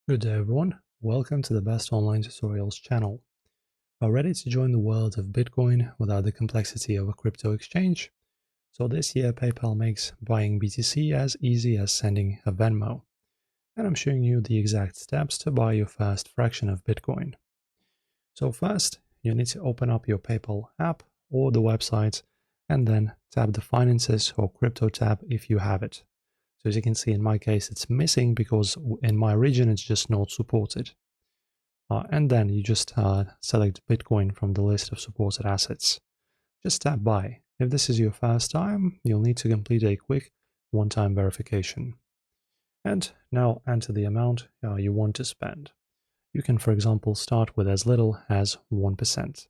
Good day everyone, welcome to the Best Online Tutorials channel. Are ready to join the world of Bitcoin without the complexity of a crypto exchange? So this year PayPal makes buying BTC as easy as sending a Venmo. And I'm showing you the exact steps to buy your first fraction of Bitcoin. So first, you need to open up your PayPal app or the website and then tap the Finances or Crypto tab if you have it. So as you can see in my case it's missing because in my region it's just not supported. And then you just select Bitcoin from the list of supported assets. Just tap Buy. If this is your first time, you'll need to complete a quick one-time verification. And now enter the amount you want to spend. You can, for example, start with as little as 1%.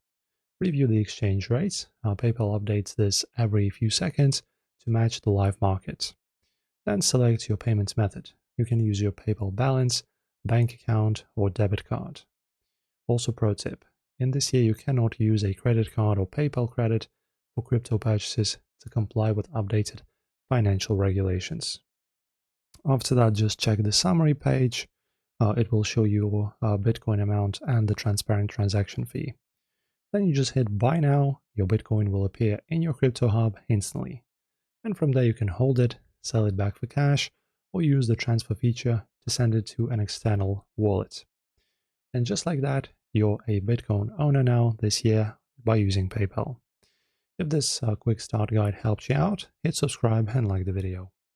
Review the exchange rates. PayPal updates this every few seconds to match the live market. Then select your payment method. You can use your PayPal balance, bank account, or debit card. Also, pro tip, in this year you cannot use a credit card or PayPal credit for crypto purchases to comply with updated financial regulations. After that, just check the summary page. It will show you your Bitcoin amount and the transparent transaction fee. Then you just hit buy now, your Bitcoin will appear in your crypto hub instantly. And from there you can hold it, sell it back for cash, or use the transfer feature to send it to an external wallet. And just like that, you're a Bitcoin owner now this year by using PayPal. If this quick start guide helped you out, hit subscribe and like the video.